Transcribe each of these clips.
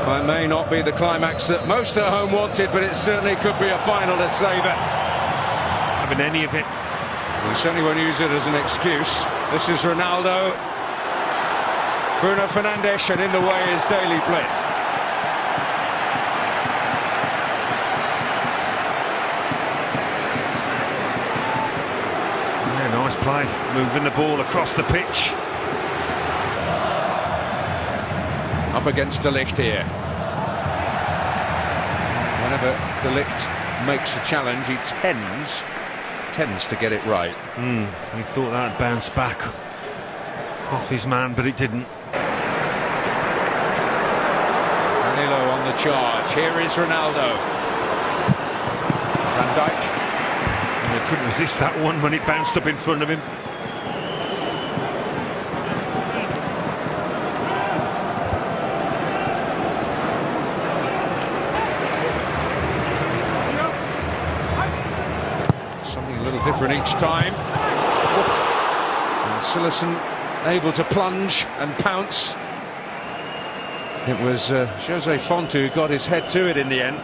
Well, it may not be the climax that most at home wanted, but it certainly could be a final to savour. Having any of it. We certainly won't use it as an excuse. This is Ronaldo. Bruno Fernandes, and in the way is Daily Blind. Yeah, nice play, moving the ball across the pitch. Up against De Ligt here. Whenever De Ligt makes a challenge, he tends to get it right. He thought that'd bounce back off his man, but it didn't. Danilo on the charge. Here is Ronaldo. Van Dijk. And he couldn't resist that one when it bounced up in front of him. Something a little different each time. And Silesen able to plunge and pounce. It was Jose Fontu who got his head to it in the end.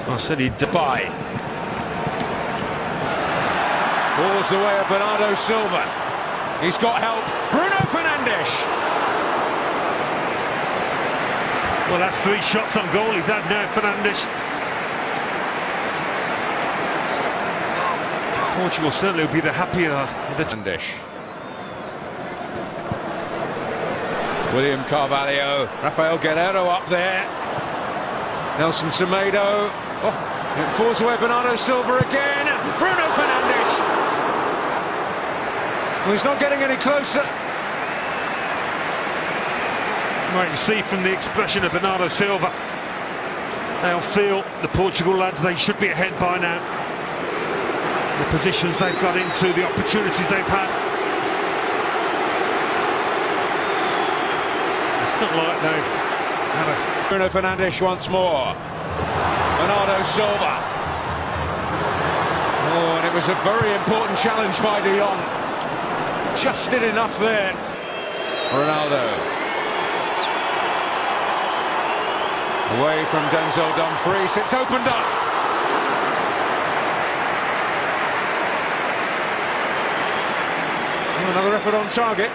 I said he'd Depay. Balls the way of Bernardo Silva. He's got help. Bruno Fernandes. Well, that's 3 shots on goal he's had now, Fernandes. Portugal certainly will be the happier of the Fernandes. William Carvalho, Rafael Guerreiro up there. Nelson Semedo. Oh, it falls away. Bernardo Silva again. Bruno Fernandes. Well, he's not getting any closer. Well, you see from the expression of Bernardo Silva, they'll feel, the Portugal lads, they should be ahead by now. The positions they've got into, the opportunities they've had. Not like they've had a... Bruno Fernandes once more. Bernardo Silva. Oh, and it was a very important challenge by De Jong. Just did enough there. Ronaldo. Away from Denzel Dumfries. It's opened up. Another effort on target.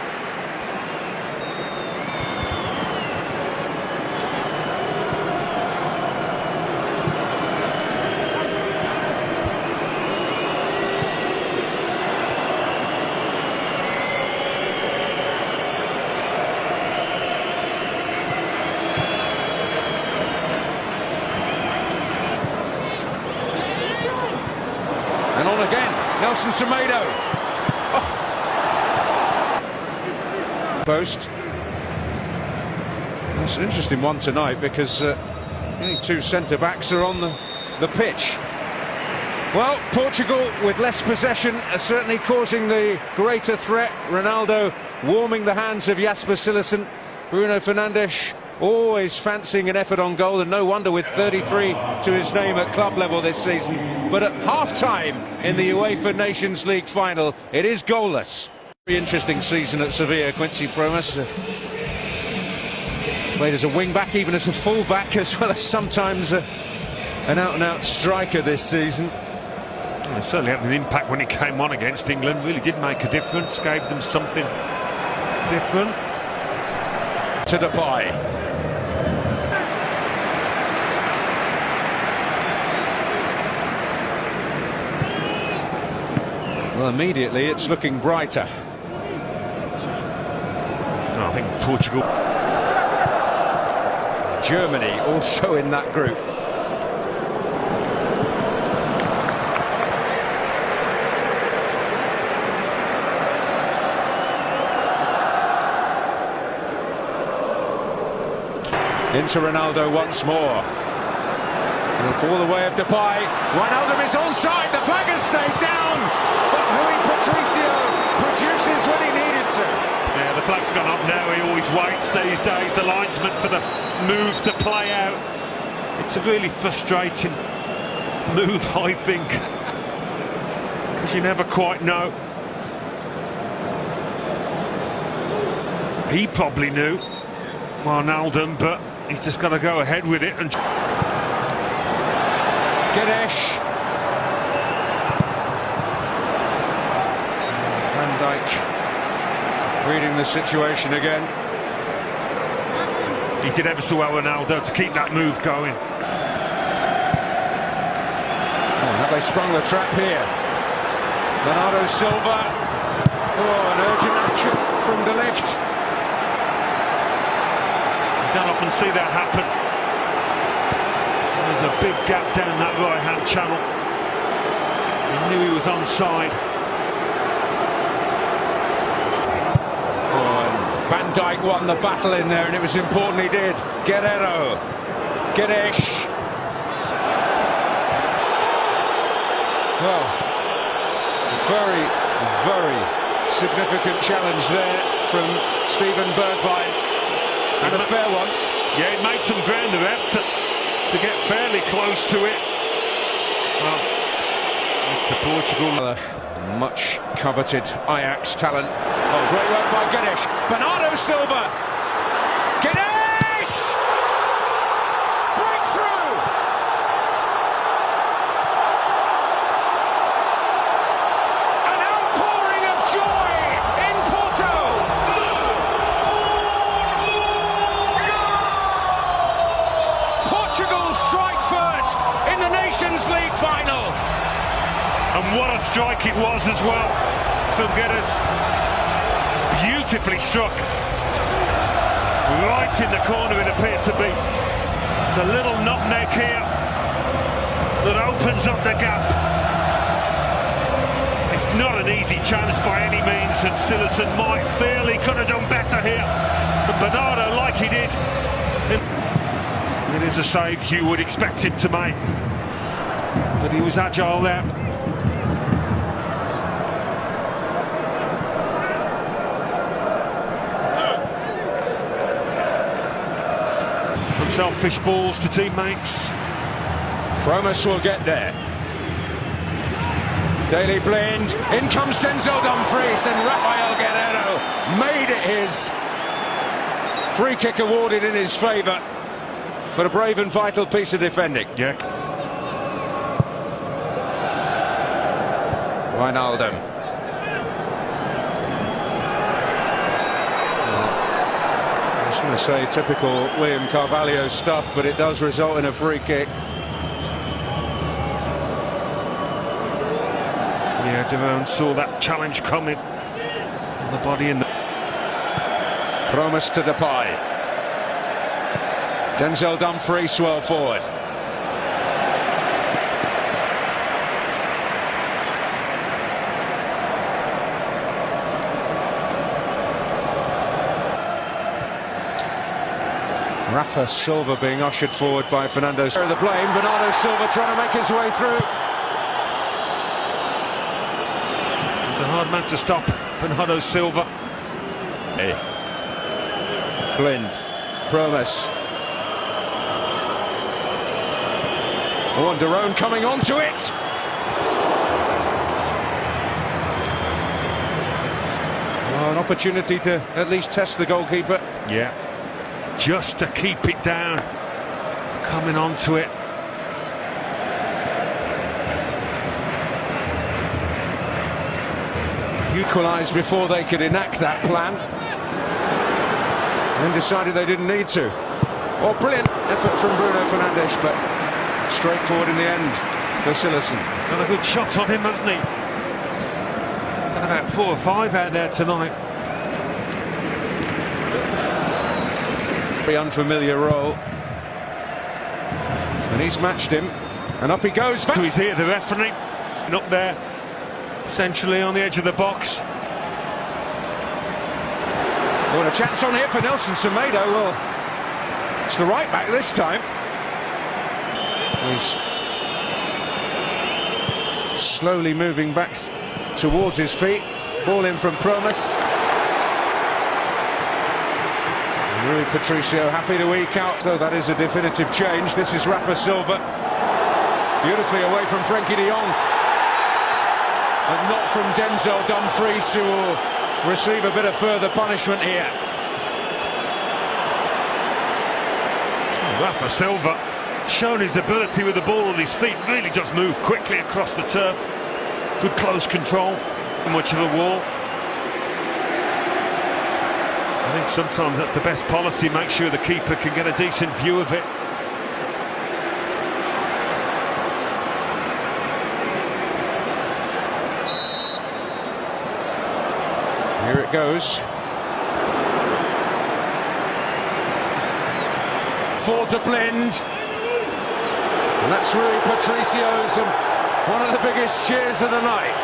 And on again, Nelson Semedo. Oh. Post. It's an interesting one tonight because only 2 centre-backs are on the pitch. Well, Portugal with less possession are certainly causing the greater threat. Ronaldo warming the hands of Jasper Silesen. Bruno Fernandes always fancying an effort on goal, and no wonder with 33 to his name at club level this season. But at half-time in the UEFA Nations League final, it is goalless. Very interesting season at Sevilla. Quincy Promes played as a wing-back, even as a full-back, as well as sometimes an out-and-out striker this season. Well, it certainly had an impact when he came on against England. Really did make a difference, gave them something different. To Depay. Well, immediately it's looking brighter. I think Portugal. Germany also in that group. Into Ronaldo once more. And fall the way of Depay. Ronaldo is onside. The flag has stayed down. But Rui Patricio produces when he needed to. Yeah, the flag's gone up now. He always waits these days, the linesman, for the move to play out. It's a really frustrating move, I think, because you never quite know. He probably knew, Ronaldo, but he's just got to go ahead with it. And Ganesh. Van Dijk reading the situation again. He did ever so well, Ronaldo, to keep that move going. Oh, have they sprung the trap here? Bernardo Silva. Oh, an urgent action from De Ligt. You don't often see that happen. There's a big gap down that right-hand channel. He knew he was onside. Oh, and Van Dijk won the battle in there, and it was important he did. Guerrero. Ganesh. Well, very, very significant challenge there from Steven Bergwijn, and a fair one. Yeah, he made some ground there to get fairly close to it. Well, it's the Portugal. Much coveted Ajax talent. Oh, great work by Ganesh. Bernardo Silva. Ganesh! Breakthrough! An outpouring of joy in Porto! Portugal strike first in the Nations League final. And what a strike it was as well from Guedes. Beautifully struck. Right in the corner it appeared to be. The little nutmeg here that opens up the gap. It's not an easy chance by any means, and Sillerson might feel he could have done better here. But Bernardo, like he did, it is a save you would expect him to make. But he was agile there. Unselfish balls to teammates. Promise will get there. Daily Blind. In comes Denzel Dumfries, and Rafael Guerrero made it his. Free kick awarded in his favour, but a brave and vital piece of defending. Yeah. Wijnaldum. I was going to say typical William Carvalho stuff, but it does result in a free kick. Yeah, Devon saw that challenge coming. And the body in the... Promise to Depay. Denzel Dumfries well forward. Rafa Silva being ushered forward by Fernando. The blame, Bernardo Silva trying to make his way through. He's a hard man to stop, Bernardo Silva. Hey. Blind, Promise. Oh, and Daron coming onto it. Oh, an opportunity to at least test the goalkeeper. Yeah. Just to keep it down, coming onto it. Equalised before they could enact that plan, and then decided they didn't need to. Oh, brilliant effort from Bruno Fernandes, but straightforward in the end for Sillerson. Got a good shot on him, hasn't he? He's had about 4 or 5 out there tonight. Very unfamiliar role, and he's matched him, and up he goes back. He's here, the referee, and up there centrally on the edge of the box. Oh, and a chance on here for Nelson Semedo. Well, it's the right back this time. He's slowly moving back towards his feet. Ball in from Promise. Rui Patricio happy to eke out, though that is a definitive change. This is Rafa Silva, beautifully away from Frenkie de Jong, but not from Denzel Dumfries, who will receive a bit of further punishment here. Rafael Silva shown his ability with the ball on his feet, really just moved quickly across the turf. Good close control, not much of a wall. I think sometimes that's the best policy, make sure the keeper can get a decent view of it. Here it goes. For De Blind. And that's Rui Patricio's and one of the biggest cheers of the night.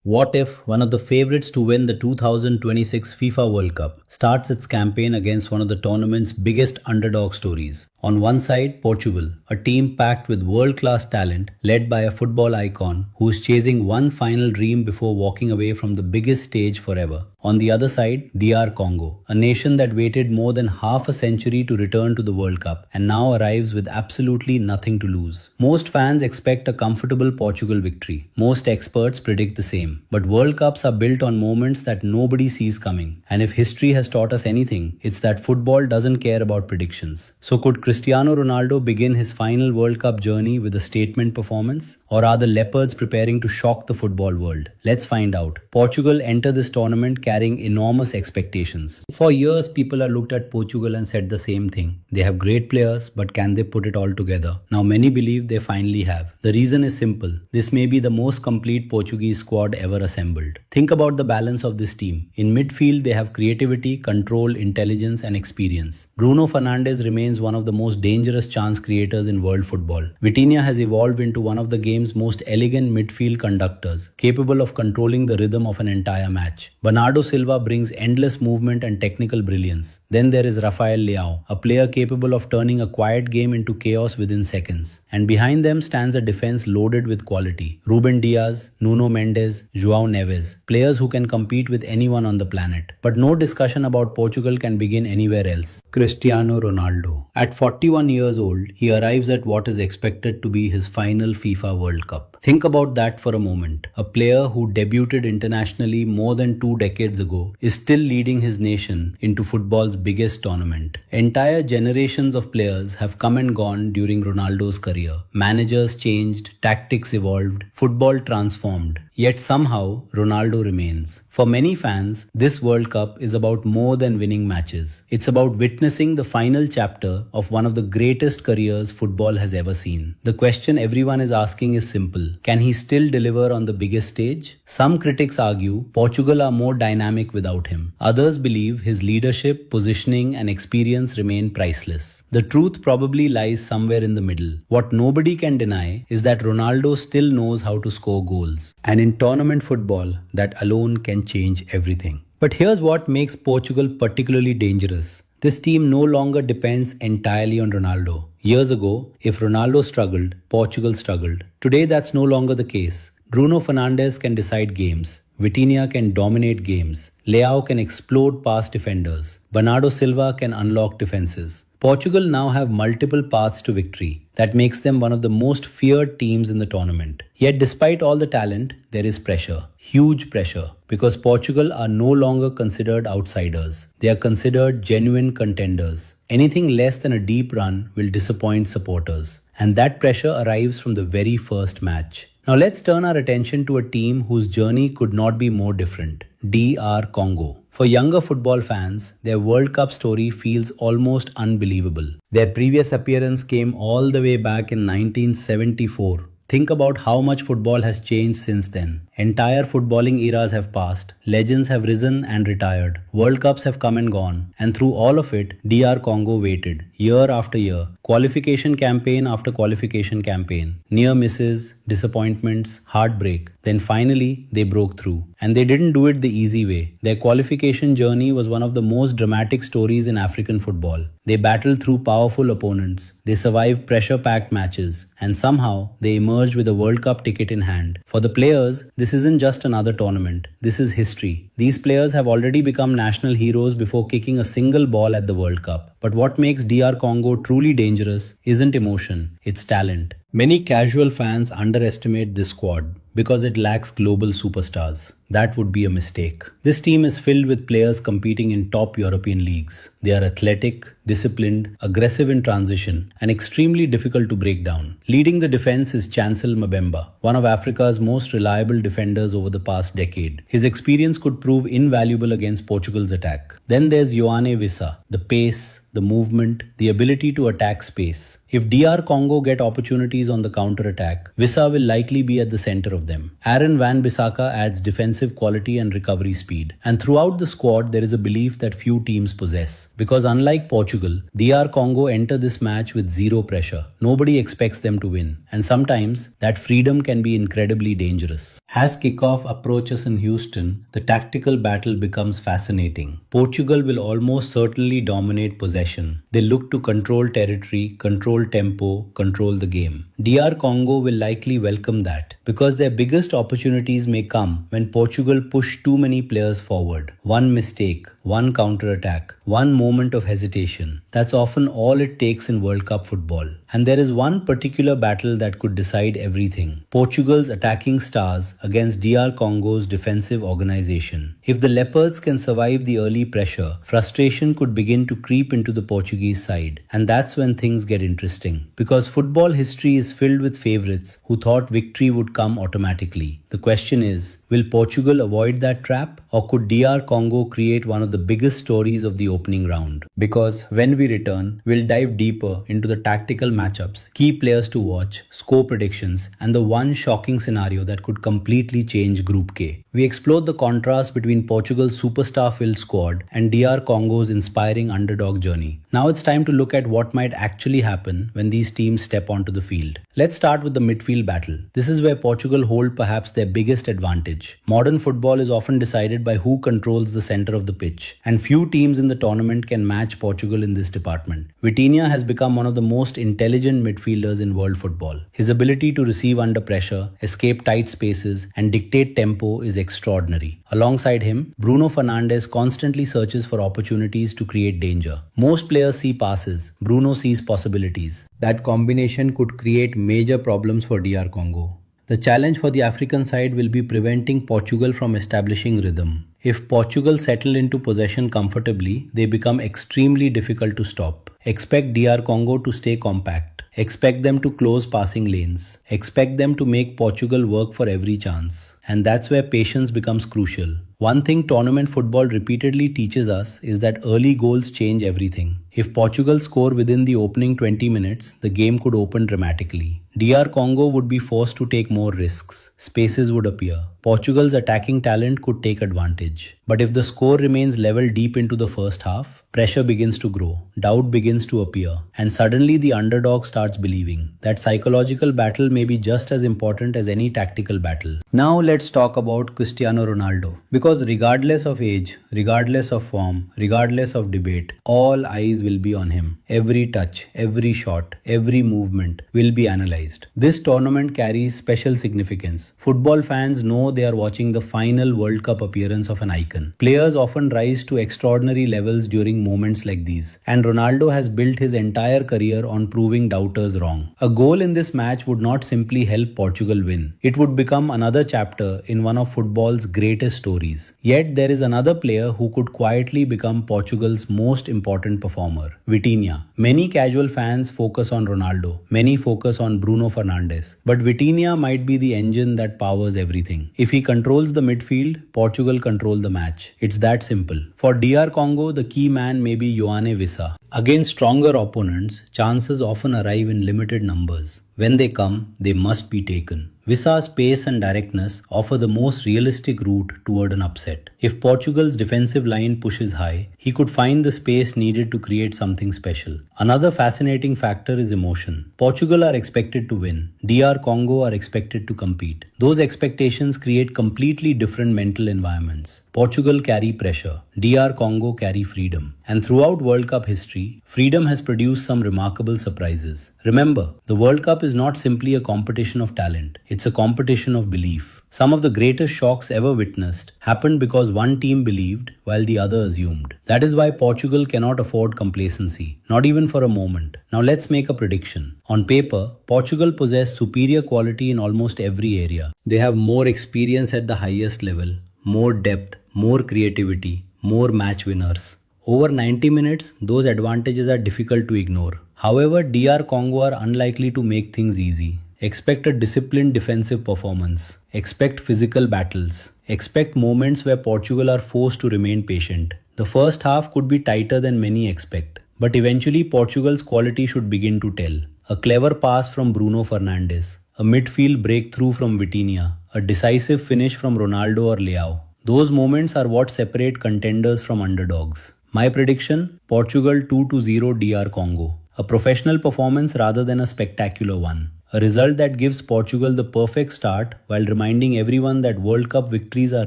What if one of the favourites to win the 2026 FIFA World Cup starts its campaign against one of the tournament's biggest underdog stories? On one side, Portugal, a team packed with world-class talent led by a football icon who's chasing one final dream before walking away from the biggest stage forever. On the other side, DR Congo, a nation that waited more than half a century to return to the World Cup and now arrives with absolutely nothing to lose. Most fans expect a comfortable Portugal victory. Most experts predict the same. But World Cups are built on moments that nobody sees coming. And if history has taught us anything, it's that football doesn't care about predictions. So could Cristiano Ronaldo begin his final World Cup journey with a statement performance? Or are the Leopards preparing to shock the football world? Let's find out. Portugal enter this tournament carrying enormous expectations. For years, people have looked at Portugal and said the same thing. They have great players, but can they put it all together? Now many believe they finally have. The reason is simple. This may be the most complete Portuguese squad ever assembled. Think about the balance of this team. In midfield, they have creativity, control, intelligence, and experience. Bruno Fernandes remains one of the most dangerous chance creators in world football. Vitinha has evolved into one of the game's most elegant midfield conductors, capable of controlling the rhythm of an entire match. Bernardo Silva brings endless movement and technical brilliance. Then there is Rafael Leão, a player capable of turning a quiet game into chaos within seconds. And behind them stands a defense loaded with quality. Ruben Dias, Nuno Mendes, João Neves, players who can compete with anyone on the planet. But no discussion about Portugal can begin anywhere else. Cristiano Ronaldo. At 41 years old, he arrives at what is expected to be his final FIFA World Cup. Think about that for a moment. A player who debuted internationally more than 2 decades ago is still leading his nation into football's biggest tournament. Entire generations of players have come and gone during Ronaldo's career. Managers changed, tactics evolved, football transformed. Yet somehow, Ronaldo remains. For many fans, this World Cup is about more than winning matches. It's about witnessing the final chapter of one of the greatest careers football has ever seen. The question everyone is asking is simple. Can he still deliver on the biggest stage? Some critics argue Portugal are more dynamic without him. Others believe his leadership, positioning, and experience remain priceless. The truth probably lies somewhere in the middle. What nobody can deny is that Ronaldo still knows how to score goals. And in tournament football, that alone can change everything. But here's what makes Portugal particularly dangerous. This team no longer depends entirely on Ronaldo. Years ago, if Ronaldo struggled, Portugal struggled. Today, that's no longer the case. Bruno Fernandes can decide games. Vitinha can dominate games. Leão can explode past defenders. Bernardo Silva can unlock defenses. Portugal now have multiple paths to victory. That makes them one of the most feared teams in the tournament. Yet despite all the talent, there is pressure. Huge pressure. Because Portugal are no longer considered outsiders. They are considered genuine contenders. Anything less than a deep run will disappoint supporters. And that pressure arrives from the very first match. Now let's turn our attention to a team whose journey could not be more different. DR Congo. For younger football fans, their World Cup story feels almost unbelievable. Their previous appearance came all the way back in 1974. Think about how much football has changed since then. Entire footballing eras have passed, legends have risen and retired, World Cups have come and gone, and through all of it, DR Congo waited, year after year, qualification campaign after qualification campaign, near misses, disappointments, heartbreak. Then finally, they broke through. And they didn't do it the easy way. Their qualification journey was one of the most dramatic stories in African football. They battled through powerful opponents, they survived pressure-packed matches, and somehow they emerged with a World Cup ticket in hand. For the players, this isn't just another tournament. This is history. These players have already become national heroes before kicking a single ball at the World Cup. But what makes DR Congo truly dangerous isn't emotion, it's talent. Many casual fans underestimate this squad. because it lacks global superstars. That would be a mistake. This team is filled with players competing in top European leagues. They are athletic, disciplined, aggressive in transition, and extremely difficult to break down. Leading the defense is Chancel Mbemba, one of Africa's most reliable defenders over the past decade. His experience could prove invaluable against Portugal's attack. Then there's Yoane Wissa, the pace, the movement, the ability to attack space. If DR Congo get opportunities on the counter-attack, Wissa will likely be at the center of them. Aaron Wan-Bissaka adds defensive quality and recovery speed. And throughout the squad, there is a belief that few teams possess. Because unlike Portugal, DR Congo enter this match with zero pressure. Nobody expects them to win. And sometimes, that freedom can be incredibly dangerous. As kickoff approaches in Houston, the tactical battle becomes fascinating. Portugal will almost certainly dominate possession. They look to control territory, control tempo, control the game. DR Congo will likely welcome that because their biggest opportunities may come when Portugal push too many players forward. One mistake, one counter-attack, one moment of hesitation. That's often all it takes in World Cup football. And there is one particular battle that could decide everything. Portugal's attacking stars against DR Congo's defensive organization. If the Leopards can survive the early pressure, frustration could begin to creep into the Portuguese side. And that's when things get interesting. Because football history is filled with favorites who thought victory would come automatically. The question is, will Portugal avoid that trap? Or could DR Congo create one of the biggest stories of the opening round? Because when we return, we'll dive deeper into the tactical matchups, key players to watch, score predictions, and the one shocking scenario that could completely change Group K. We explored the contrast between Portugal's superstar-filled squad and DR Congo's inspiring underdog journey. Now it's time to look at what might actually happen when these teams step onto the field. Let's start with the midfield battle. This is where Portugal hold perhaps their biggest advantage. Modern football is often decided by who controls the center of the pitch, and few teams in the tournament can match Portugal in this department. Vitinha has become one of the most intelligent midfielders in world football. His ability to receive under pressure, escape tight spaces, and dictate tempo is extraordinary. Alongside him, Bruno Fernandes constantly searches for opportunities to create danger. Most players see passes, Bruno sees possibilities. That combination could create major problems for DR Congo. The challenge for the African side will be preventing Portugal from establishing rhythm. If Portugal settle into possession comfortably, they become extremely difficult to stop. Expect DR Congo to stay compact. Expect them to close passing lanes. Expect them to make Portugal work for every chance. And that's where patience becomes crucial. One thing tournament football repeatedly teaches us is that early goals change everything. If Portugal score within the opening 20 minutes, the game could open dramatically. DR Congo would be forced to take more risks. Spaces would appear. Portugal's attacking talent could take advantage. But if the score remains level deep into the first half, pressure begins to grow, doubt begins to appear, and suddenly the underdog starts believing. That psychological battle may be just as important as any tactical battle. Now let's talk about Cristiano Ronaldo. Because regardless of age, regardless of form, regardless of debate, all eyes will be on him. Every touch, every shot, every movement will be analyzed. This tournament carries special significance. Football fans know they are watching the final World Cup appearance of an icon. Players often rise to extraordinary levels during moments like these, and Ronaldo has built his entire career on proving doubters wrong. A goal in this match would not simply help Portugal win. It would become another chapter in one of football's greatest stories. Yet there is another player who could quietly become Portugal's most important performer, Vitinha. Many casual fans focus on Ronaldo. Many focus on Bruno Fernandes. But Vitinha might be the engine that powers everything. If he controls the midfield, Portugal control the match. It's that simple. For DR Congo, the key man may be Yoane Wissa. Against stronger opponents, chances often arrive in limited numbers. When they come, they must be taken. Vissa's pace and directness offer the most realistic route toward an upset. If Portugal's defensive line pushes high, he could find the space needed to create something special. Another fascinating factor is emotion. Portugal are expected to win. DR Congo are expected to compete. Those expectations create completely different mental environments. Portugal carry pressure. DR Congo carry freedom. And throughout World Cup history, freedom has produced some remarkable surprises. Remember, the World Cup is not simply a competition of talent. It's a competition of belief. Some of the greatest shocks ever witnessed happened because one team believed while the other assumed. That is why Portugal cannot afford complacency, not even for a moment. Now let's make a prediction. On paper, Portugal possess superior quality in almost every area. They have more experience at the highest level, more depth, more creativity, more match winners. Over 90 minutes, those advantages are difficult to ignore. However, DR Congo are unlikely to make things easy. Expect a disciplined defensive performance. Expect physical battles. Expect moments where Portugal are forced to remain patient. The first half could be tighter than many expect. But eventually Portugal's quality should begin to tell. A clever pass from Bruno Fernandes. A midfield breakthrough from Vitinha. A decisive finish from Ronaldo or Leão. Those moments are what separate contenders from underdogs. My prediction, Portugal 2-0 DR Congo. A professional performance rather than a spectacular one. A result that gives Portugal the perfect start while reminding everyone that World Cup victories are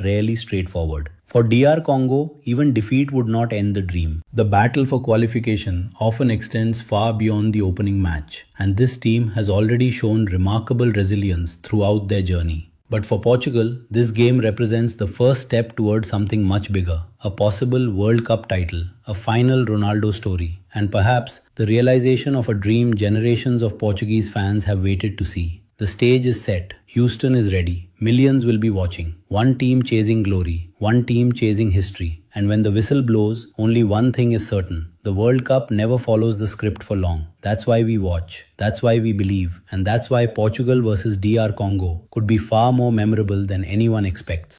rarely straightforward. For DR Congo, even defeat would not end the dream. The battle for qualification often extends far beyond the opening match, and this team has already shown remarkable resilience throughout their journey. But for Portugal, this game represents the first step towards something much bigger, a possible World Cup title, a final Ronaldo story, and perhaps the realization of a dream generations of Portuguese fans have waited to see. The stage is set, Houston is ready, millions will be watching, one team chasing glory, one team chasing history, and when the whistle blows, only one thing is certain. The World Cup never follows the script for long. That's why we watch, that's why we believe, and that's why Portugal versus DR Congo could be far more memorable than anyone expects.